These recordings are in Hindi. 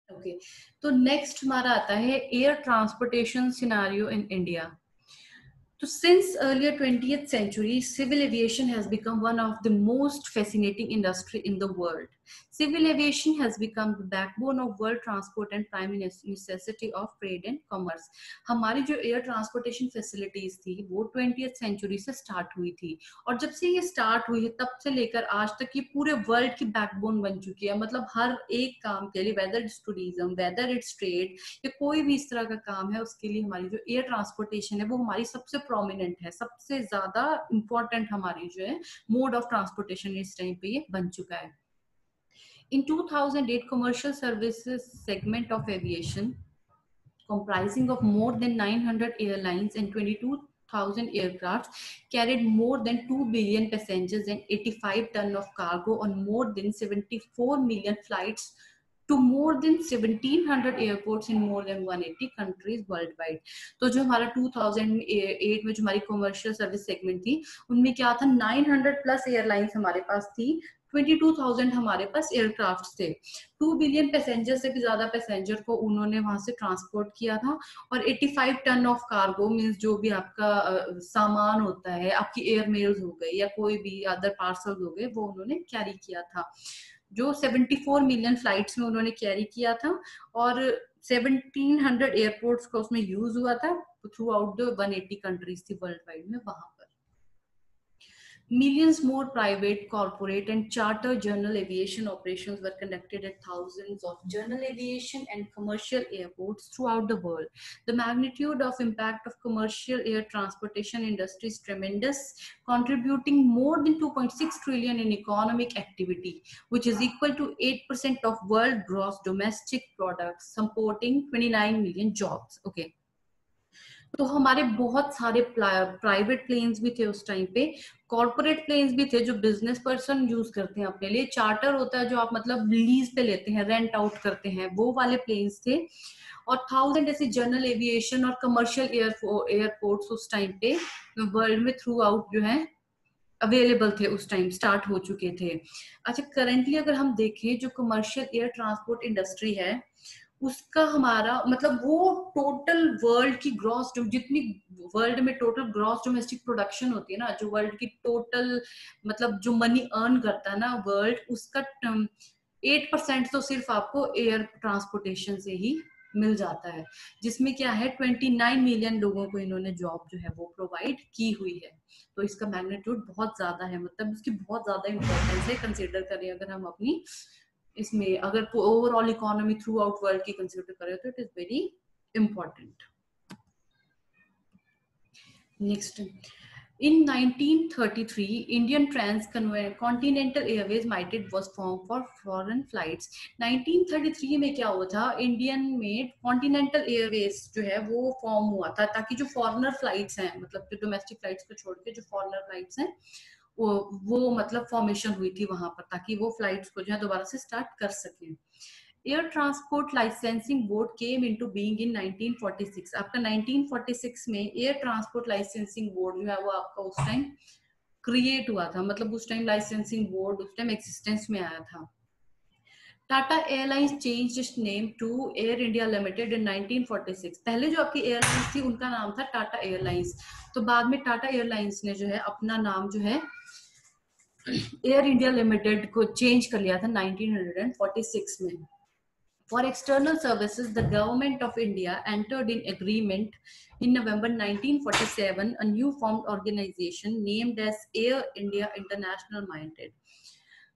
ओके, तो नेक्स्ट हमारा आता है air transportation scenario in India. So since earlier 20th century, civil aviation has become one of the most fascinating industry in the world. Civil aviation has become the backbone of world transport and prime necessity of trade and commerce. हमारी जो एयर ट्रांसपोर्टेशन फैसिलिटीज थी वो 20th सेंचुरी से स्टार्ट हुई थी, और जब से ये स्टार्ट हुई है तब से लेकर आज तक ये पूरे वर्ल्ड की बैकबोन बन चुकी है. मतलब हर एक काम के लिए, whether it's tourism, whether it's trade, या कोई भी इस तरह का काम है, उसके लिए हमारी जो एयर ट्रांसपोर्टेशन है वो हमारी सबसे प्रोमिनेंट है, सबसे ज्यादा इंपॉर्टेंट हमारी जो है मोड ऑफ ट्रांसपोर्टेशन इस टाइम पे ये बन चुका है. In 2008, commercial services segment of aviation, comprising of more than 900 airlines and 22,000 aircraft, carried more than 2 billion passengers and 85 ton of cargo on more than 74 million flights to more than 1700 airports in more than 180 countries worldwide. तो जो हमारा 2008 में जो हमारी कमर्शियल सर्विस सेगमेंट थी, उनमें क्या था, 900 प्लस एयरलाइंस हमारे पास थी, 22,000 हमारे पास एयरक्राफ्ट थे, 2 बिलियन पैसेंजर से भी ज्यादा पैसेंजर को उन्होंने वहां से ट्रांसपोर्ट किया था, और 85 टन ऑफ कार्गो मीन्स जो भी आपका सामान होता है, आपकी एयर मेल्स हो गए या कोई भी अदर पार्सल हो गए, वो उन्होंने कैरी किया था, जो 74 मिलियन फ्लाइट्स में उन्होंने कैरी किया था, और 1700 एयरपोर्ट्स का उसमें यूज हुआ था थ्रू आउट द 180 कंट्रीज थी वर्ल्ड वाइड में. वहां पर millions more private, corporate and charter general aviation operations were conducted at thousands of general aviation and commercial airports throughout the world. The magnitude of impact of commercial air transportation industry is tremendous, contributing more than 2.6 trillion in economic activity, which is equal to 8% of world gross domestic product, supporting 29 million jobs. Okay. तो हमारे बहुत सारे प्राइवेट प्लेन्स भी थे उस टाइम पे, कॉर्पोरेट प्लेन्स भी थे जो बिजनेस पर्सन यूज करते हैं अपने लिए, चार्टर होता है जो आप मतलब लीज पे लेते हैं, रेंट आउट करते हैं, वो वाले प्लेन्स थे, और 1000 ऐसे जनरल एविएशन और कमर्शियल एयरपोर्ट्स उस टाइम पे वर्ल्ड में थ्रू आउट जो है अवेलेबल थे, उस टाइम स्टार्ट हो चुके थे. अच्छा, करंटली अगर हम देखें जो कमर्शियल एयर ट्रांसपोर्ट इंडस्ट्री है, उसका हमारा मतलब वो टोटल वर्ल्ड की ग्रॉस, जितनी वर्ल्ड में टोटल ग्रॉस डोमेस्टिक प्रोडक्शन होती है ना, जो वर्ल्ड की टोटल मतलब जो मनी अर्न करता है ना वर्ल्ड, उसका 8% तो सिर्फ आपको एयर ट्रांसपोर्टेशन से ही मिल जाता है, जिसमें क्या है 29 मिलियन लोगों को इन्होंने जॉब जो है वो प्रोवाइड की हुई है. तो इसका मैग्नीट्यूड बहुत ज्यादा है, मतलब इसकी बहुत ज्यादा इंपॉर्टेंस है, कंसिडर करें अगर हम अपनी इसमें, अगर overall economy through out world की कंसिडर करें तो it is very important. Next, in 1933 Indian Transcontinental Airways Limited was formed for foreign flights. 1933 में क्या हुआ था, इंडियन में कॉन्टिनेंटल एयरवेज जो है वो फॉर्म हुआ था, ताकि जो फॉरेनर फ्लाइट्स हैं, मतलब जो डोमेस्टिक फ्लाइट्स को छोड़ के जो फॉरेनर फ्लाइट्स हैं वो मतलब फॉर्मेशन हुई थी वहां पर, ताकि वो फ्लाइट्स को जो है दोबारा से स्टार्ट कर सकें. Air transport licensing board came into being in 1946. आपका 1946 में एयर ट्रांसपोर्ट लाइसेंसिंग बोर्ड जो है वो आपका उस टाइम क्रिएट हुआ था, मतलब उस टाइम लाइसेंसिंग बोर्ड उस टाइम एक्सिस्टेंस में आया था. Tata Airlines change its name to Air India Limited in 1946. पहले जो आपकी एयरलाइंस थी उनका नाम था टाटा एयरलाइंस, तो बाद में टाटा एयरलाइंस ने जो है अपना नाम जो है एयर इंडिया लिमिटेड को चेंज कर लिया था 1946 में. For external services, the Government of India entered in agreement in November 1947, a new formed organization named as Air India International Limited.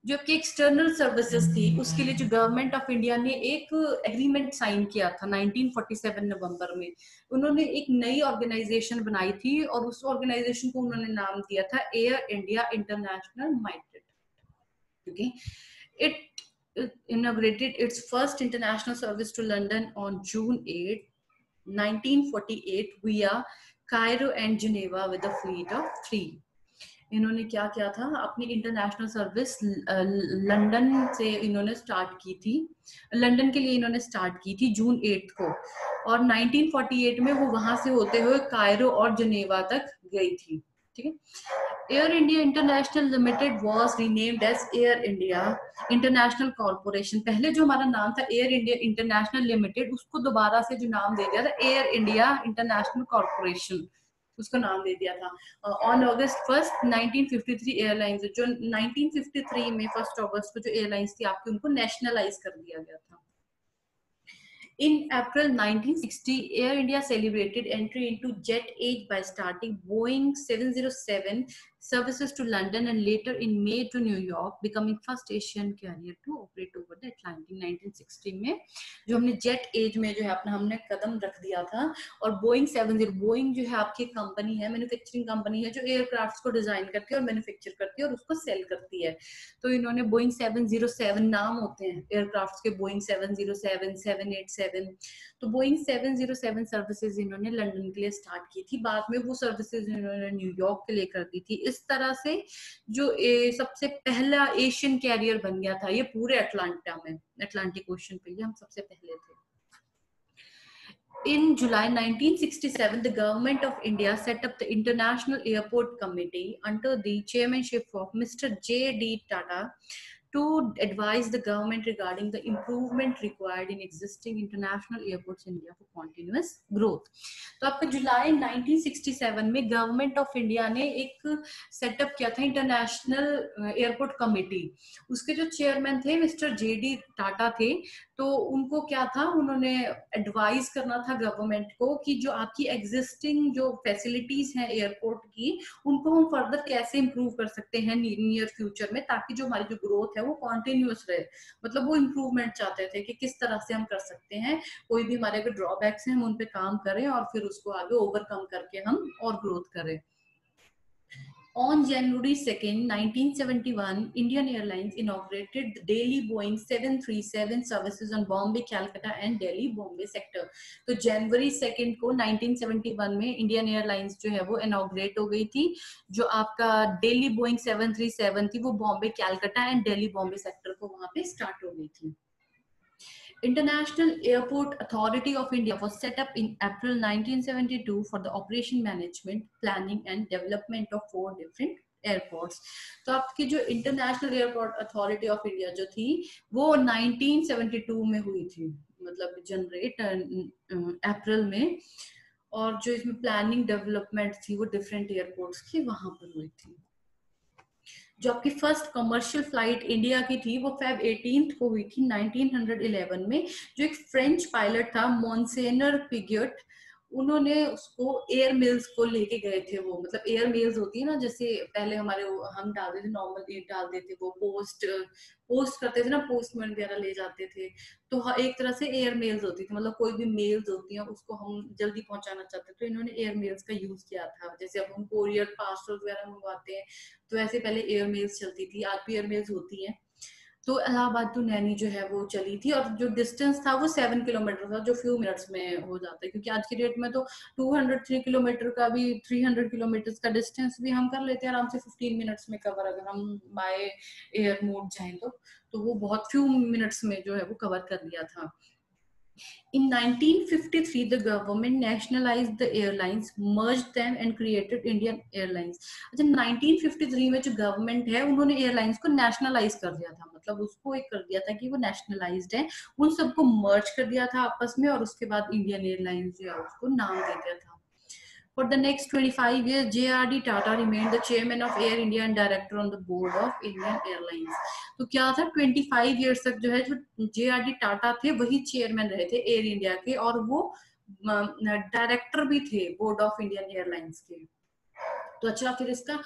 जो कि एक्सटर्नल सर्विसेज थी उसके लिए जो गवर्नमेंट ऑफ इंडिया ने एक एग्रीमेंट साइन किया था 1947 नवंबर में, उन्होंने एक नई ऑर्गेनाइजेशन बनाई थी और उस ऑर्गेनाइजेशन को उन्होंने नाम दिया था air India International limited. Okay, it inaugurated its first international service to London on June 8, 1948 via Cairo and Geneva with a fleet of 3. इन्होंने क्या किया था, अपनी इंटरनेशनल सर्विस लंदन से इन्होंने स्टार्ट की थी, लंदन के लिए इन्होंने स्टार्ट की थी जून 8 को, और 1948 में वो वहां से होते हुए कायरो और जनेवा तक गई थी. ठीक है। Air India International Limited was renamed as Air India International Corporation. पहले जो हमारा नाम था एयर इंडिया इंटरनेशनल लिमिटेड, उसको दोबारा से जो नाम दे दिया था एयर इंडिया इंटरनेशनल कॉर्पोरेशन, उसको नाम दे दिया था। ऑन August 1, 1953 एयरलाइंस, जो 1953 में 1 अगस्त को जो एयरलाइंस थी आपकी, उनको नेशनलाइज कर दिया गया था। In April 1960, Air India celebrated entry into jet age by starting Boeing 707 services to London and later in May to New York, becoming first Asian carrier to operate over the Atlantic। 1960 में जो हमने जेट एज में जो है अपना हमने कदम रख दिया था। और बोइंग 70, बोइंग जो है आपकी कंपनी है, मैन्युफैक्चरिंग कंपनी है जो एयरक्राफ्ट को डिजाइन करती है और मैन्युफैक्चर करती है और उसको सेल करती है। तो इन्होंने बोइंग 707 नाम होते हैं एयरक्राफ्ट के, बोइंग 707, 787। तो बोइंग 707 सर्विसेज इन्होंने लंदन के लिए स्टार्ट की थी। बाद में वो सर्विसेज इन्होंने न्यूयॉर्क के लिए कर दी थी। इस तरह से जो सबसे पहला एशियन कैरियर बन गया था ये पूरे अटलांटा में, अटलांटिक ओशन पे ये हम सबसे पहले थे। In July 1967, the government of India set up the International Airport Committee under the chairmanship of Mr. J.D. Tata to advise the government regarding the improvement required in existing international airports in India for continuous growth। तो आपका जुलाई 1967 में गवर्नमेंट ऑफ इंडिया ने एक सेटअप किया था इंटरनेशनल एयरपोर्ट कमेटी। उसके जो चेयरमैन थे मिस्टर J.D. टाटा थे। तो उनको क्या था, उन्होंने एडवाइस करना था गवर्नमेंट को कि जो आपकी एग्जिस्टिंग जो फैसिलिटीज हैं एयरपोर्ट की, उनको हम फर्दर कैसे इंप्रूव कर सकते हैं नियर फ्यूचर में, ताकि जो हमारी जो ग्रोथ है वो कॉन्टिन्यूस रहे। मतलब वो इम्प्रूवमेंट चाहते थे कि किस तरह से हम कर सकते हैं, कोई भी हमारे अगर ड्रॉबैक्स हैं हम उन पे काम करें और फिर उसको आगे ओवरकम करके हम और ग्रोथ करें। On January 2nd, 1971, Indian Airlines inaugurated the daily Boeing 737 services on Bombay, Calcutta and Delhi Bombay sector। तो जनवरी 2 को 1971 में इंडियन एयरलाइंस जो है वो इनॉग्रेट हो गई थी। जो आपका डेली बोइंग 737 थी वो बॉम्बे, कैलकाटा एंड दिल्ली बॉम्बे सेक्टर को वहां पे स्टार्ट हो गई थी। International Airport Authority of India was set up in April 1972 for the operation management, planning and development of 4 different airports. तो आपकी जो international airport authority of India जो थी वो 1972 में हुई थी, मतलब जनवरी अप्रैल में। और जो इसमें प्लानिंग डेवलपमेंट थी वो डिफरेंट एयरपोर्ट्स की वहां पर हुई थी। जो आपकी फर्स्ट कमर्शियल फ्लाइट इंडिया की थी वो फेब 18 को हुई थी 1911 में। जो एक फ्रेंच पायलट था मोन्सेनर पिग्योट, उन्होंने उसको एयर मेल्स को लेके गए थे। वो मतलब एयर मेल्स होती है ना, जैसे पहले हमारे हम डालते थे नॉर्मल डाल देते, वो पोस्ट करते थे ना, पोस्टमैन वगैरह ले जाते थे। तो एक तरह से एयर मेल्स होती थी, मतलब कोई भी मेल्स होती हैं उसको हम जल्दी पहुंचाना चाहते हैं तो इन्होंने एयर मेल्स का यूज किया था। जैसे अब हम कोरियर पार्सल वगैरह मंगवाते हैं तो ऐसे पहले एयर मेल्स चलती थी, आज भी एयर मेल्स होती हैं। तो इलाहाबाद टू नैनी जो है वो चली थी और जो डिस्टेंस था वो 7 किलोमीटर था, जो फ्यू मिनट्स में हो जाता है। क्योंकि आज की डेट में तो 203 किलोमीटर का भी 300 किलोमीटर का डिस्टेंस भी हम कर लेते हैं आराम से 15 मिनट्स में कवर, अगर हम बाय एयर मोड जाएं तो वो बहुत फ्यू मिनट्स में जो है वो कवर कर लिया था। In 1953, the government nationalized the airlines, merged them and created Indian Airlines। अच्छा, 1953 में जो गवर्नमेंट है उन्होंने एयरलाइंस को नेशनलाइज कर दिया था, मतलब उसको एक कर दिया था कि वो नेशनलाइज्ड है, उन सबको मर्ज कर दिया था आपस में और उसके बाद इंडियन एयरलाइंस जो है उसको नाम दे दिया था। For the next 25 years, J.R.D. Tata remained the chairman of Air India and director on the board of Indian Airlines। तो क्या था, 25 years तक जो है जो J.R.D. टाटा थे वही चेयरमैन रहे थे एयर इंडिया के, और वो डायरेक्टर भी थे बोर्ड ऑफ इंडियन एयरलाइंस के। तो अच्छा, फिर इसका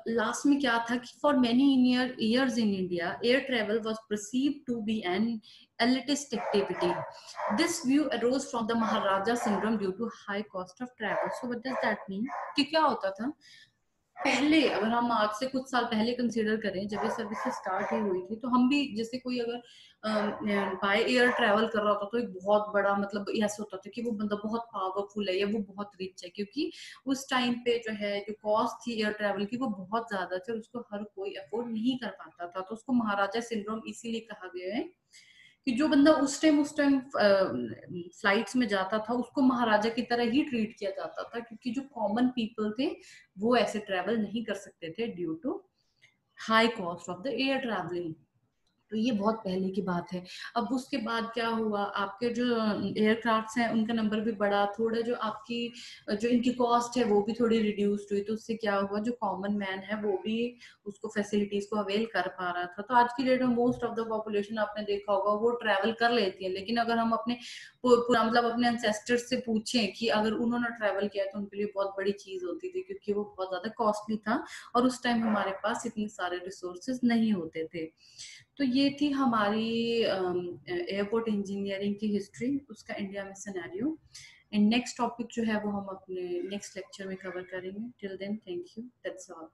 लास्ट में क्या था कि for many years in India, air travel was perceived to be an elitist activity. This view arose from the Maharaja syndrome due to high cost of travel। So what does that mean? कि क्या होता था पहले, अगर हम आज से कुछ साल पहले कंसीडर करें जब ये सर्विस स्टार्ट ही हुई थी, तो हम भी जैसे कोई अगर बाय एयर ट्रैवल कर रहा होता तो एक बहुत बड़ा मतलब ऐसा होता था कि वो बंदा बहुत पावरफुल है या वो बहुत रिच है, क्योंकि उस टाइम पे जो है जो कॉस्ट थी एयर ट्रैवल की वो बहुत ज्यादा थी और उसको हर कोई अफोर्ड नहीं कर पाता था। तो उसको महाराजा सिंड्रोम इसीलिए कहा गया है कि जो बंदा उस टाइम फ्लाइट्स में जाता था उसको महाराजा की तरह ही ट्रीट किया जाता था, क्योंकि जो कॉमन पीपल थे वो ऐसे ट्रेवल नहीं कर सकते थे due to high cost of the air travelling. तो ये बहुत पहले की बात है। अब उसके बाद क्या हुआ, आपके जो एयरक्राफ्ट्स हैं उनका नंबर भी बढ़ा, थोड़ा जो आपकी जो इनकी कॉस्ट है वो भी थोड़ी रिड्यूस्ड हुई, तो उससे क्या हुआ, जो कॉमन मैन है वो भी उसको फैसिलिटीज को अवेल कर पा रहा था। तो आज की डेट में मोस्ट ऑफ द पॉपुलेशन आपने देखा होगा वो ट्रैवल कर लेती है, लेकिन अगर हम अपने मतलब अपने एंसेस्टर्स से पूछें कि अगर उन्होंने ट्रैवल किया तो उनके लिए बहुत बड़ी चीज होती थी, क्योंकि वो बहुत ज्यादा कॉस्टली था और उस टाइम हमारे पास इतने सारे रिसोर्सेज नहीं होते थे। तो ये थी हमारी एयरपोर्ट इंजीनियरिंग की हिस्ट्री, उसका इंडिया में सिनेरियो। एंड नेक्स्ट टॉपिक जो है वो हम अपने नेक्स्ट लेक्चर में कवर करेंगे। Till then thank you, that's all.